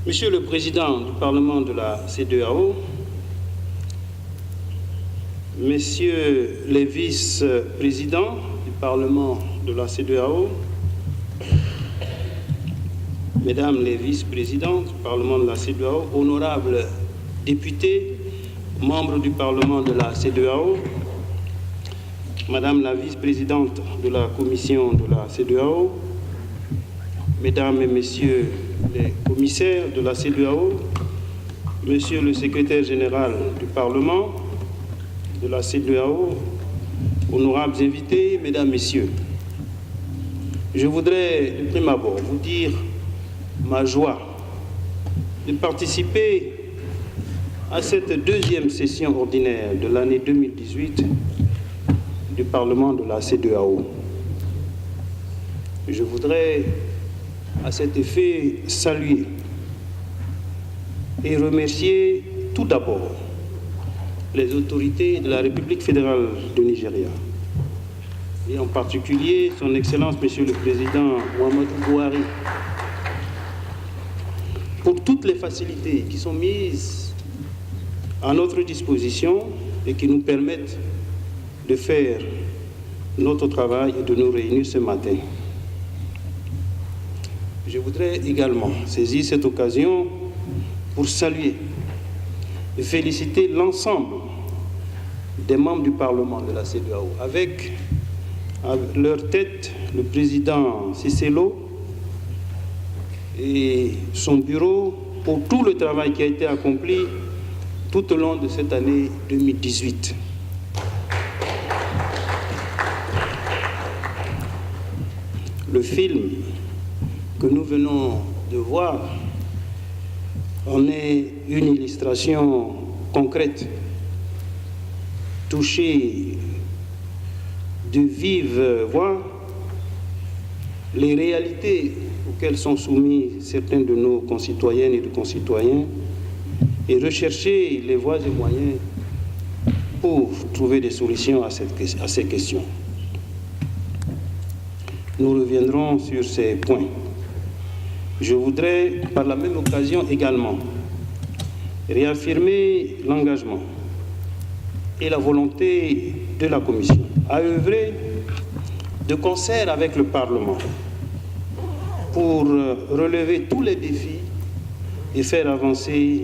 Monsieur le Président du Parlement de la CEDEAO, Messieurs les vice-présidents du Parlement de la CEDEAO, Mesdames les vice-présidentes du Parlement de la CEDEAO, honorables députés, membres du Parlement de la CEDEAO, Madame la vice-présidente de la Commission de la CEDEAO, Mesdames et Messieurs les commissaires de la CEDEAO, Monsieur le secrétaire général du Parlement de la CEDEAO, honorables invités, Mesdames, Messieurs, je voudrais de prime abord vous dire ma joie de participer à cette deuxième session ordinaire de l'année 2018 du Parlement de la CEDEAO. Je voudrais à cet effet saluer et remercier tout d'abord les autorités de la République fédérale du Nigeria, et en particulier son Excellence Monsieur le Président Muhammadu Buhari, pour toutes les facilités qui sont mises à notre disposition et qui nous permettent de faire notre travail et de nous réunir ce matin. Je voudrais également saisir cette occasion pour saluer et féliciter l'ensemble des membres du Parlement de la CEDEAO, avec à leur tête le président Cicelo et son bureau pour tout le travail qui a été accompli tout au long de cette année 2018. Le film que nous venons de voir en est une illustration concrète, touchée de vive voix les réalités auxquelles sont soumis certains de nos concitoyennes et de concitoyens et rechercher les voies et moyens pour trouver des solutions à ces questions. Nous reviendrons sur ces points. Je voudrais, par la même occasion également, réaffirmer l'engagement et la volonté de la Commission à œuvrer de concert avec le Parlement pour relever tous les défis et faire avancer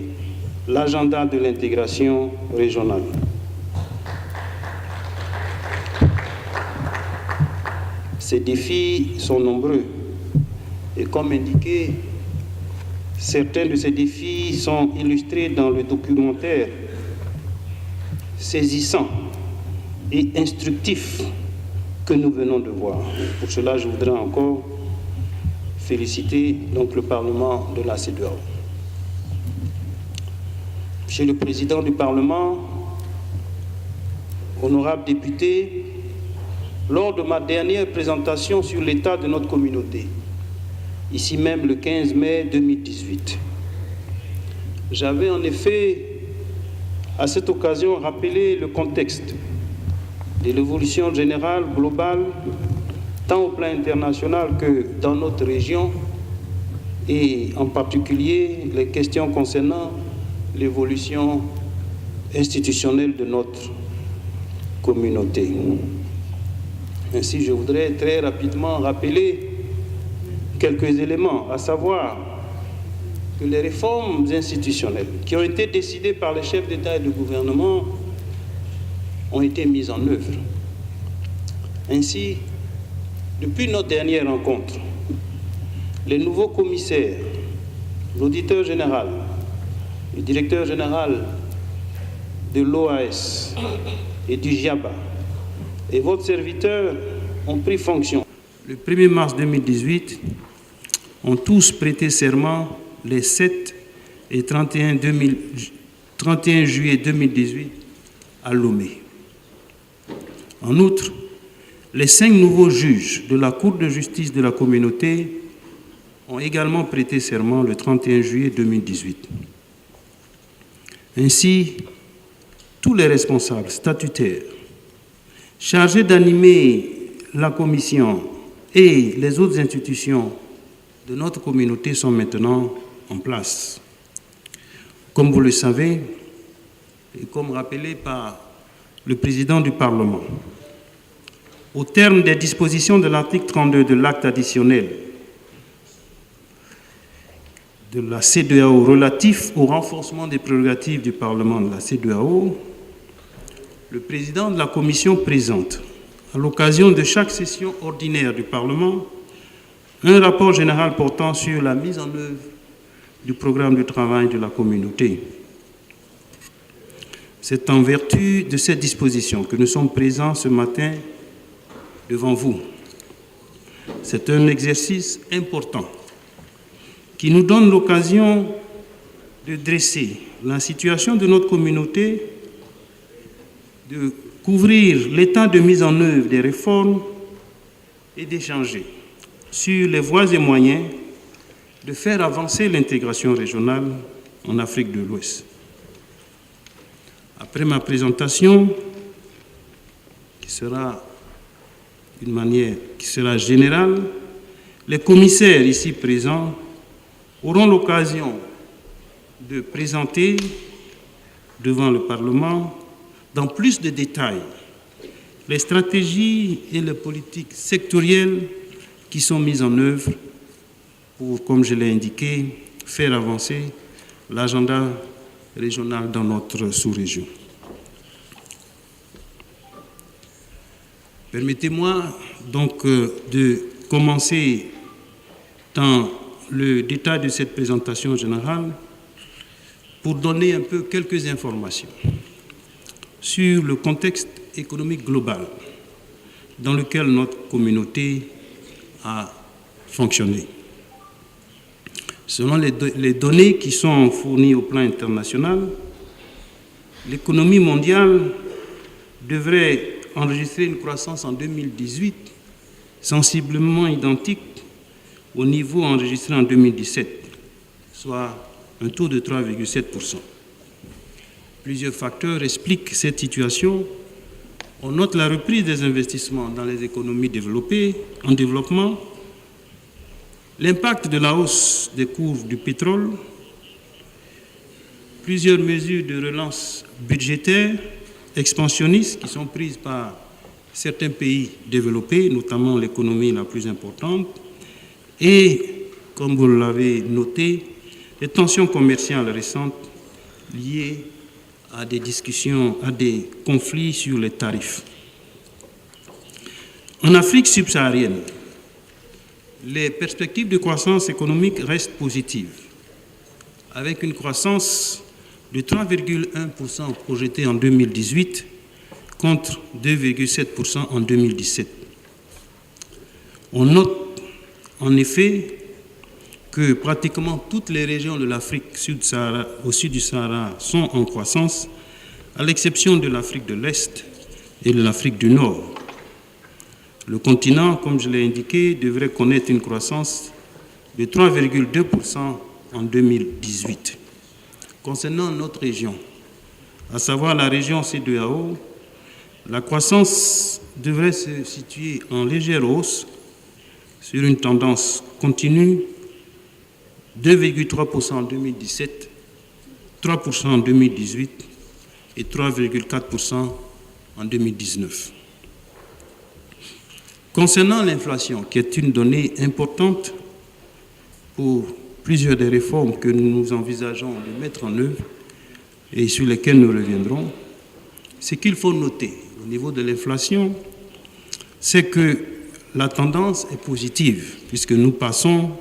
l'agenda de l'intégration régionale. Ces défis sont nombreux et comme indiqué, certains de ces défis sont illustrés dans le documentaire saisissant et instructif que nous venons de voir. Pour cela, je voudrais encore féliciter donc le Parlement de la CEDEAO. Monsieur le Président du Parlement, honorables députés, lors de ma dernière présentation sur l'état de notre communauté, ici même le 15 mai 2018, j'avais en effet à cette occasion rappelé le contexte de l'évolution générale, globale, tant au plan international que dans notre région, et en particulier les questions concernant l'évolution institutionnelle de notre communauté. Ainsi, je voudrais très rapidement rappeler quelques éléments, à savoir que les réformes institutionnelles qui ont été décidées par les chefs d'État et de gouvernement ont été mises en œuvre. Ainsi, depuis notre dernière rencontre, les nouveaux commissaires, l'auditeur général, le directeur général de l'OAS et du JABA et votre serviteur ont pris fonction. Le 1er mars 2018, ont tous prêté serment les 7 et 31 juillet 2018 à Lomé. En outre, les 5 nouveaux juges de la Cour de justice de la communauté ont également prêté serment le 31 juillet 2018. Ainsi, tous les responsables statutaires chargés d'animer la commission et les autres institutions de notre communauté sont maintenant en place. Comme vous le savez, et comme rappelé par le président du Parlement, au terme des dispositions de l'article 32 de l'acte additionnel de la CEDEAO relatif au renforcement des prérogatives du Parlement de la CEDEAO, le président de la Commission présente, à l'occasion de chaque session ordinaire du Parlement, un rapport général portant sur la mise en œuvre du programme de travail de la communauté. C'est en vertu de cette disposition que nous sommes présents ce matin devant vous. C'est un exercice important qui nous donne l'occasion de dresser la situation de notre communauté, de couvrir l'état de mise en œuvre des réformes et d'échanger sur les voies et moyens de faire avancer l'intégration régionale en Afrique de l'Ouest. Après ma présentation, qui sera d'une manière qui sera générale, les commissaires ici présents auront l'occasion de présenter devant le Parlement dans plus de détails les stratégies et les politiques sectorielles qui sont mises en œuvre pour, comme je l'ai indiqué, faire avancer l'agenda régional dans notre sous-région. Permettez-moi donc de commencer dans le détail de cette présentation générale pour donner un peu quelques informations sur le contexte économique global dans lequel notre communauté a fonctionné. Selon les données qui sont fournies au plan international, l'économie mondiale devrait enregistrer une croissance en 2018 sensiblement identique au niveau enregistré en 2017, soit un taux de 3,7%. Plusieurs facteurs expliquent cette situation. On note la reprise des investissements dans les économies développées, en développement, l'impact de la hausse des cours du pétrole, plusieurs mesures de relance budgétaire expansionnistes qui sont prises par certains pays développés, notamment l'économie la plus importante, et, comme vous l'avez noté, les tensions commerciales récentes liées à des discussions, à des conflits sur les tarifs. En Afrique subsaharienne, les perspectives de croissance économique restent positives, avec une croissance de 3,1% projetée en 2018 contre 2,7% en 2017. On note en effet que pratiquement toutes les régions de l'Afrique au sud du Sahara sont en croissance, à l'exception de l'Afrique de l'Est et de l'Afrique du Nord. Le continent, comme je l'ai indiqué, devrait connaître une croissance de 3,2% en 2018. Concernant notre région, à savoir la région CEDEAO, la croissance devrait se situer en légère hausse sur une tendance continue, 2,3% en 2017, 3% en 2018 et 3,4% en 2019. Concernant l'inflation, qui est une donnée importante pour plusieurs des réformes que nous envisageons de mettre en œuvre et sur lesquelles nous reviendrons, ce qu'il faut noter au niveau de l'inflation, c'est que la tendance est positive, puisque nous passons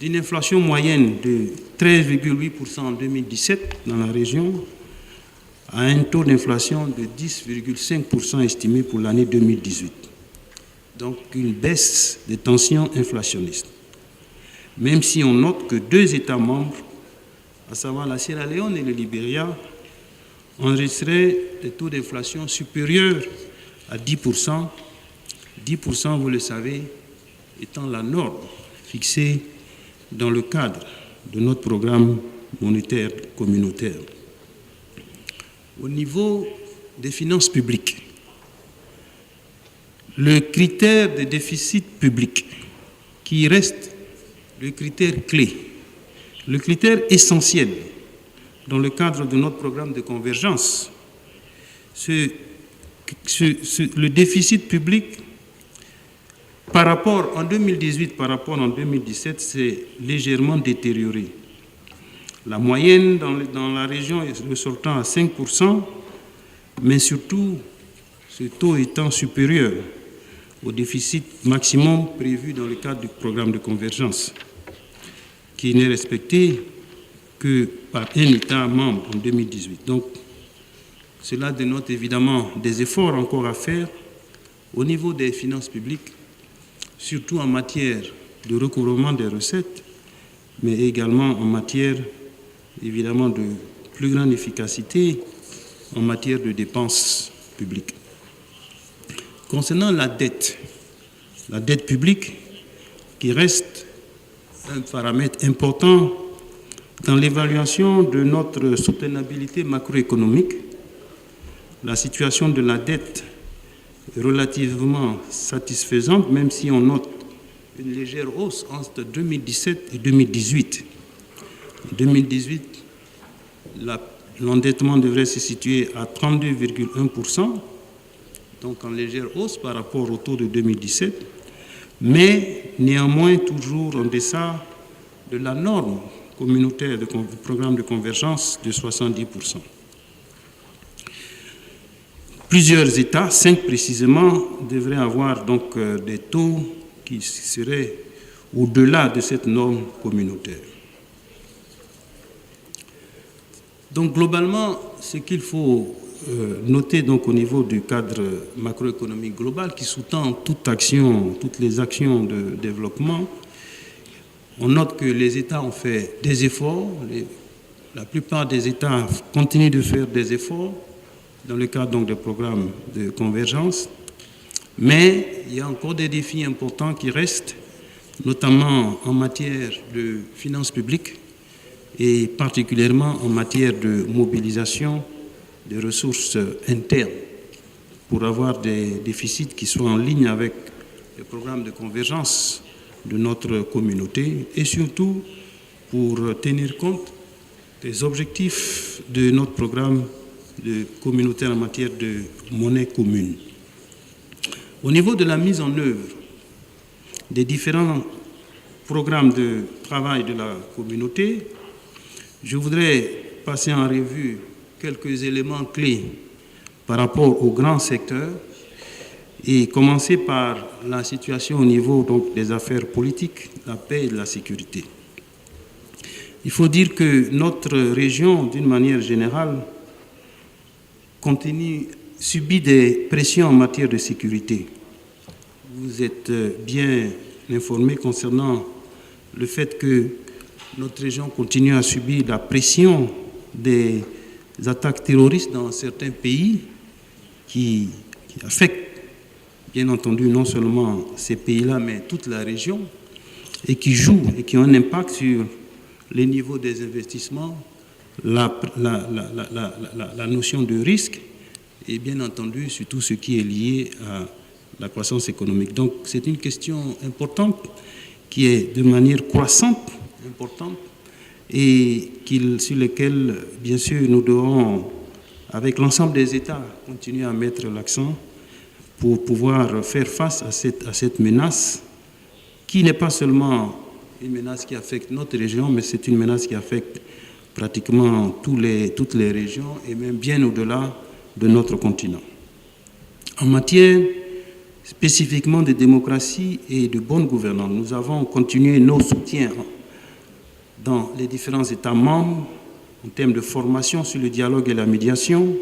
d'une inflation moyenne de 13,8% en 2017 dans la région à un taux d'inflation de 10,5% estimé pour l'année 2018. Donc une baisse des tensions inflationnistes. Même si on note que 2 États membres, à savoir la Sierra Leone et le Libéria, enregistraient des taux d'inflation supérieurs à 10%. 10%, vous le savez, étant la norme fixée dans le cadre de notre programme monétaire communautaire. Au niveau des finances publiques, le critère de déficit public, qui reste le critère clé, Le critère essentiel dans le cadre de notre programme de convergence, le déficit public par rapport en 2018, par rapport en 2017, c'est légèrement détérioré. La moyenne dans la région est ressortant à 5%, mais surtout, ce taux étant supérieur au déficit maximum prévu dans le cadre du programme de convergence, qui n'est respecté que par un État membre en 2018. Donc, cela dénote évidemment des efforts encore à faire au niveau des finances publiques, surtout en matière de recouvrement des recettes, mais également en matière, évidemment, de plus grande efficacité en matière de dépenses publiques. Concernant la dette publique, qui reste un paramètre important dans l'évaluation de notre soutenabilité macroéconomique, la situation de la dette est relativement satisfaisante, même si on note une légère hausse entre 2017 et 2018. En 2018, l'endettement devrait se situer à 32,1%, donc en légère hausse par rapport au taux de 2017, mais néanmoins toujours en deçà de la norme communautaire du programme de convergence de 70%. Plusieurs États, 5 précisément, devraient avoir donc des taux qui seraient au-delà de cette norme communautaire. Donc globalement, ce qu'il faut noter donc au niveau du cadre macroéconomique global qui sous-tend toutes les actions de développement, on note que les États ont fait des efforts, la plupart des États continuent de faire des efforts dans le cadre donc des programmes de convergence, mais il y a encore des défis importants qui restent, notamment en matière de finances publiques et particulièrement en matière de mobilisation des ressources internes pour avoir des déficits qui soient en ligne avec le programme de convergence de notre communauté et surtout pour tenir compte des objectifs de notre programme communautaire en matière de monnaie commune. Au niveau de la mise en œuvre des différents programmes de travail de la communauté, je voudrais passer en revue quelques éléments clés par rapport aux grands secteurs et commencer par la situation au niveau donc, des affaires politiques, la paix et de la sécurité. Il faut dire que notre région, d'une manière générale, subit des pressions en matière de sécurité. Vous êtes bien informés concernant le fait que notre région continue à subir la pression des attaques terroristes dans certains pays qui affectent, bien entendu, non seulement ces pays-là, mais toute la région, et qui jouent et qui ont un impact sur les niveaux des investissements, la notion de risque et bien entendu sur tout ce qui est lié à la croissance économique. Donc c'est une question importante qui est de manière croissante, importante, et sur lesquelles bien sûr nous devons, avec l'ensemble des États, continuer à mettre l'accent pour pouvoir faire face à cette menace qui n'est pas seulement une menace qui affecte notre région, mais c'est une menace qui affecte pratiquement toutes les régions et même bien au-delà de notre continent. En matière spécifiquement de démocratie et de bonne gouvernance, nous avons continué nos soutiens dans les différents États membres en termes de formation sur le dialogue et la médiation,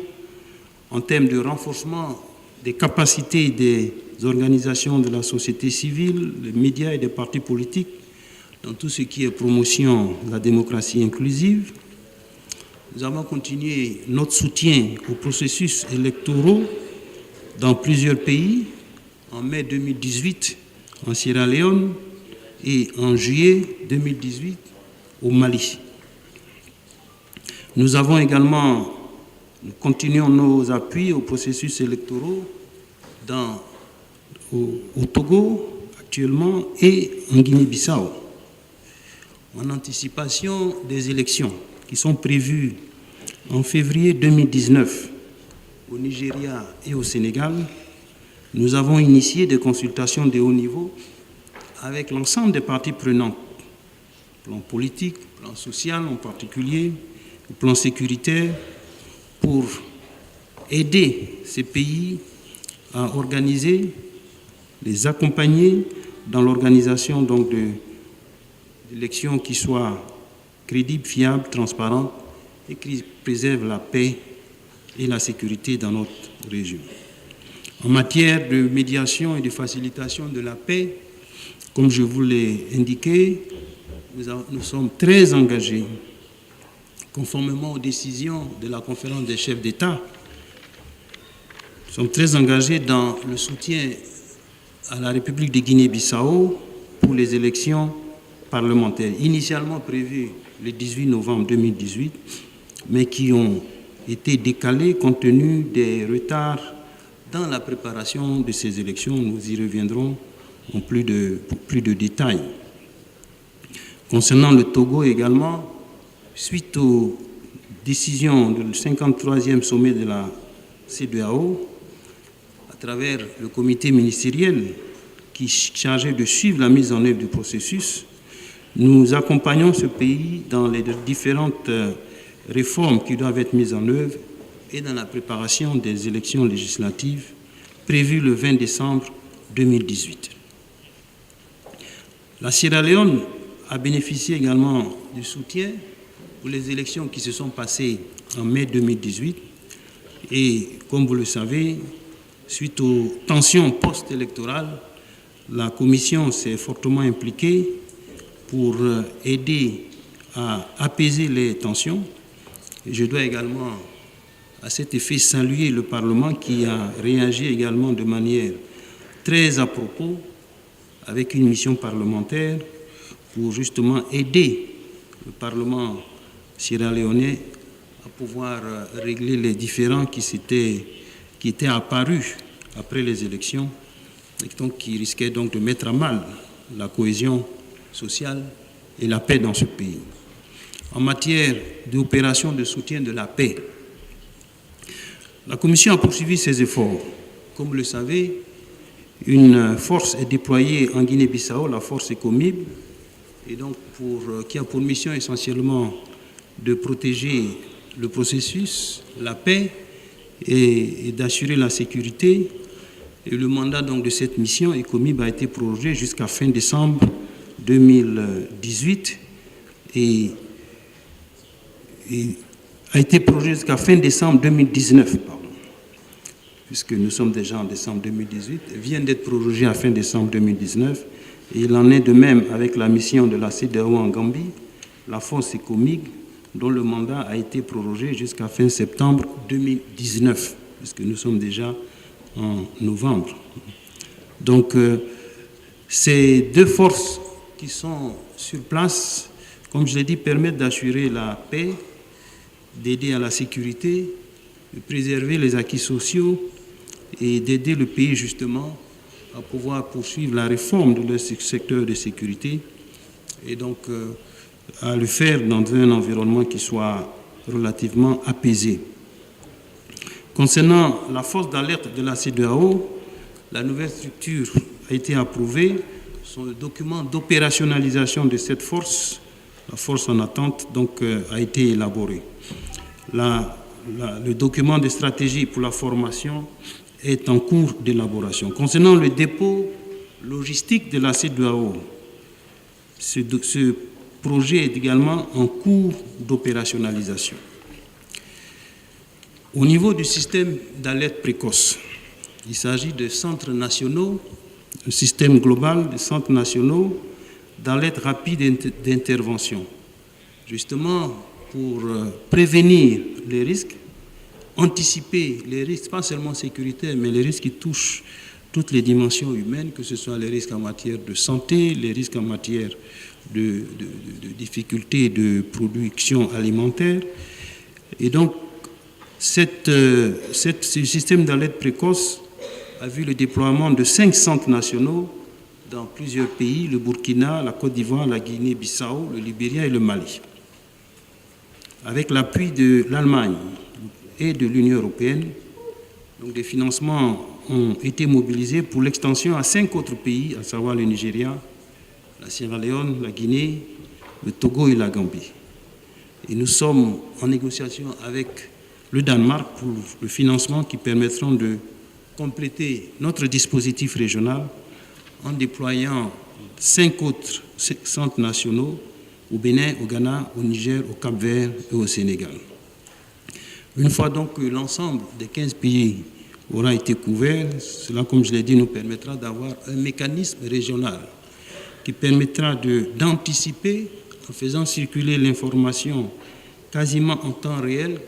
en termes de renforcement des capacités des organisations de la société civile, des médias et des partis politiques, dans tout ce qui est promotion de la démocratie inclusive. Nous avons continué notre soutien aux processus électoraux dans plusieurs pays, en mai 2018 en Sierra Leone et en juillet 2018 au Mali. Nous continuons nos appuis aux processus électoraux au Togo actuellement et en Guinée-Bissau. en anticipation des élections qui sont prévues en février 2019 au Nigeria et au Sénégal, nous avons initié des consultations de haut niveau avec l'ensemble des parties prenantes, plan politique, plan social en particulier, plan sécuritaire, pour aider ces pays à organiser, les accompagner dans l'organisation donc d'élections qui soient crédibles, fiables, transparentes et qui préservent la paix et la sécurité dans notre région. En matière de médiation et de facilitation de la paix, comme je vous l'ai indiqué, nous sommes très engagés, conformément aux décisions de la conférence des chefs d'État. Nous sommes très engagés dans le soutien à la République de Guinée-Bissau pour les élections parlementaires, initialement prévues le 18 novembre 2018, mais qui ont été décalées compte tenu des retards dans la préparation de ces élections. Nous y reviendrons en plus de détails. Concernant le Togo également, suite aux décisions du 53e sommet de la CEDEAO, à travers le comité ministériel qui est chargé de suivre la mise en œuvre du processus, nous accompagnons ce pays dans les différentes réformes qui doivent être mises en œuvre et dans la préparation des élections législatives prévues le 20 décembre 2018. La Sierra Leone a bénéficié également du soutien pour les élections qui se sont passées en mai 2018 et, comme vous le savez, suite aux tensions post-électorales, la Commission s'est fortement impliquée pour aider à apaiser les tensions. Et je dois également, à cet effet, saluer le Parlement qui a réagi également de manière très à propos avec une mission parlementaire pour justement aider le Parlement sierra-léonais à pouvoir régler les différends qui étaient apparus après les élections et donc qui risquaient donc de mettre à mal la cohésion sociale et la paix dans ce pays. En matière d'opérations de soutien de la paix, la Commission a poursuivi ses efforts. Comme vous le savez, une force est déployée en Guinée-Bissau, la force ECOMIB, et donc qui a pour mission essentiellement de protéger le processus, la paix et d'assurer la sécurité. Et le mandat donc de cette mission ECOMIB a été prorogé jusqu'à fin décembre 2018 et a été prorogé jusqu'à fin décembre 2019, puisque nous sommes déjà en décembre 2018, vient d'être prorogé à fin décembre 2019. Et il en est de même avec la mission de la CEDEAO en Gambie, la force ECOMIG, dont le mandat a été prorogé jusqu'à fin septembre 2019, puisque nous sommes déjà en novembre. Donc, ces deux forces qui sont sur place, comme je l'ai dit, permettent d'assurer la paix, d'aider à la sécurité, de préserver les acquis sociaux et d'aider le pays justement à pouvoir poursuivre la réforme de leur secteur de sécurité et donc à le faire dans un environnement qui soit relativement apaisé. Concernant la force d'alerte de la CEDEAO, la nouvelle structure a été approuvée. Son document d'opérationnalisation de cette force, la force en attente, donc, a été élaboré. Le document de stratégie pour la formation est en cours d'élaboration. Concernant le dépôt logistique de la CEDEAO, ce projet est également en cours d'opérationnalisation. Au niveau du système d'alerte précoce, il s'agit de centres nationaux, un système global de centres nationaux d'alerte rapide d'intervention, justement pour prévenir les risques, anticiper les risques, pas seulement sécuritaires, mais les risques qui touchent toutes les dimensions humaines, que ce soit les risques en matière de santé, les risques en matière de difficultés de production alimentaire. Et donc, ce système d'alerte précoce a vu le déploiement de 5 centres nationaux dans plusieurs pays, le Burkina, la Côte d'Ivoire, la Guinée-Bissau, le Libéria et le Mali. Avec l'appui de l'Allemagne et de l'Union européenne, donc des financements ont été mobilisés pour l'extension à 5 autres pays, à savoir le Nigeria, la Sierra Leone, la Guinée, le Togo et la Gambie. Et nous sommes en négociation avec le Danemark pour le financement qui permettront de compléter notre dispositif régional en déployant 5 autres centres nationaux au Bénin, au Ghana, au Niger, au Cap-Vert et au Sénégal. Une fois donc que l'ensemble des 15 pays aura été couvert, cela, comme je l'ai dit, nous permettra d'avoir un mécanisme régional qui permettra d'anticiper en faisant circuler l'information quasiment en temps réel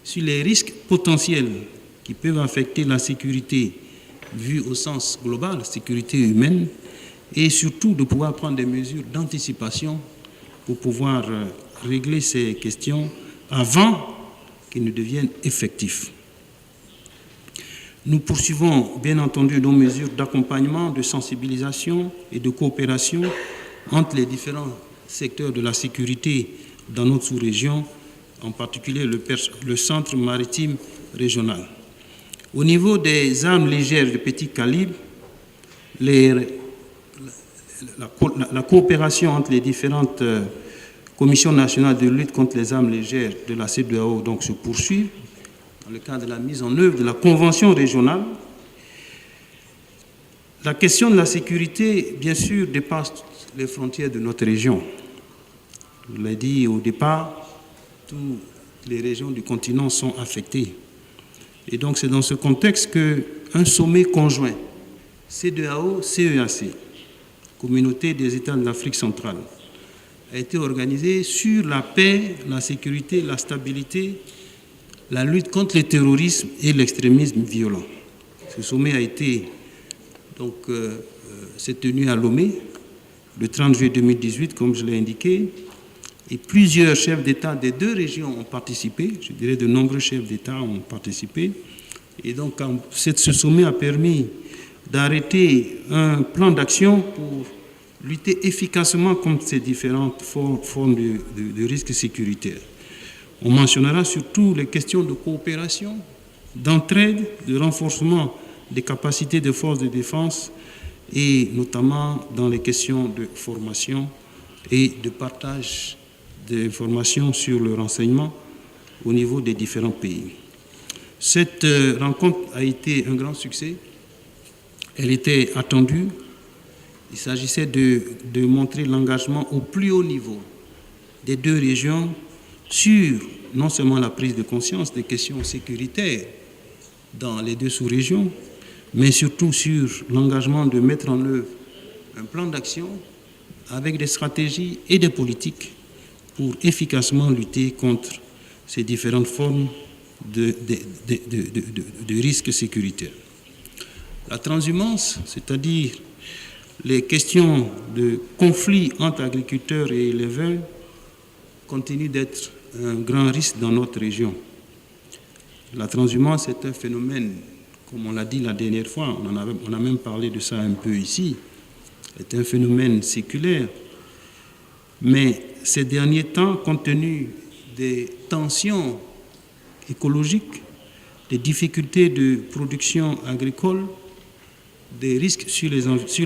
sur les risques potentiels qui peuvent affecter la sécurité vue au sens global, la sécurité humaine, et surtout de pouvoir prendre des mesures d'anticipation pour pouvoir régler ces questions avant qu'ils ne deviennent effectifs. Nous poursuivons bien entendu nos mesures d'accompagnement, de sensibilisation et de coopération entre les différents secteurs de la sécurité dans notre sous-région, en particulier le centre maritime régional. Au niveau des armes légères de petit calibre, la coopération entre les différentes commissions nationales de lutte contre les armes légères de la CEDEAO donc se poursuit dans le cadre de la mise en œuvre de la convention régionale. La question de la sécurité, bien sûr, dépasse les frontières de notre région. Je l'ai dit au départ, toutes les régions du continent sont affectées. Et donc c'est dans ce contexte qu'un sommet conjoint CEDEAO-CEAC, Communauté des États de l'Afrique centrale, a été organisé sur la paix, la sécurité, la stabilité, la lutte contre le terrorisme et l'extrémisme violent. Ce sommet a été s'est tenu à Lomé le 30 juillet 2018, comme je l'ai indiqué, et plusieurs chefs d'État des 2 régions ont participé, je dirais de nombreux chefs d'État ont participé, et donc ce sommet a permis d'arrêter un plan d'action pour lutter efficacement contre ces différentes formes de risques sécuritaires. On mentionnera surtout les questions de coopération, d'entraide, de renforcement des capacités des forces de défense et notamment dans les questions de formation et de partage d'informations sur le renseignement au niveau des différents pays. Cette rencontre a été un grand succès. Elle était attendue. Il s'agissait de montrer l'engagement au plus haut niveau des 2 régions sur non seulement la prise de conscience des questions sécuritaires dans les 2 sous-régions, mais surtout sur l'engagement de mettre en œuvre un plan d'action avec des stratégies et des politiques pour efficacement lutter contre ces différentes formes de risques sécuritaires. La transhumance, c'est-à-dire les questions de conflits entre agriculteurs et éleveurs, continuent d'être un grand risque dans notre région. La transhumance est un phénomène, comme on l'a dit la dernière fois, on a même parlé de ça un peu ici, est un phénomène séculaire. Mais ces derniers temps, compte tenu des tensions écologiques, des difficultés de production agricole, des risques sur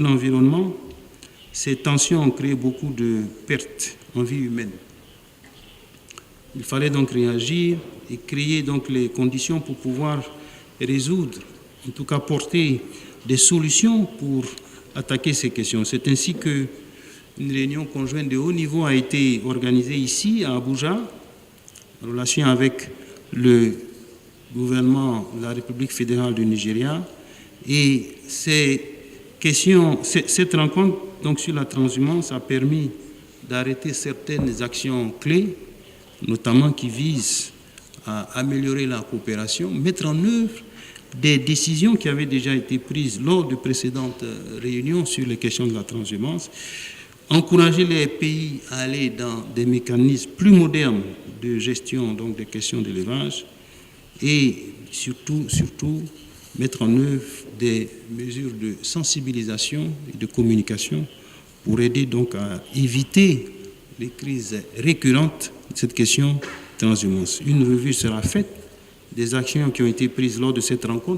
l'environnement, ces tensions ont créé beaucoup de pertes en vie humaine. Il fallait donc réagir et créer donc les conditions pour pouvoir résoudre, en tout cas porter des solutions pour attaquer ces questions. C'est ainsi qu'une réunion conjointe de haut niveau a été organisée ici, à Abuja, en relation avec le gouvernement de la République fédérale du Nigeria. Et cette rencontre donc, sur la transhumance a permis d'arrêter certaines actions clés, notamment qui visent à améliorer la coopération, mettre en œuvre des décisions qui avaient déjà été prises lors de précédentes réunions sur les questions de la transhumance, encourager les pays à aller dans des mécanismes plus modernes de gestion donc des questions d'élevage et surtout mettre en œuvre des mesures de sensibilisation et de communication pour aider donc à éviter les crises récurrentes de cette question transhumance. Une revue sera faite des actions qui ont été prises lors de cette rencontre.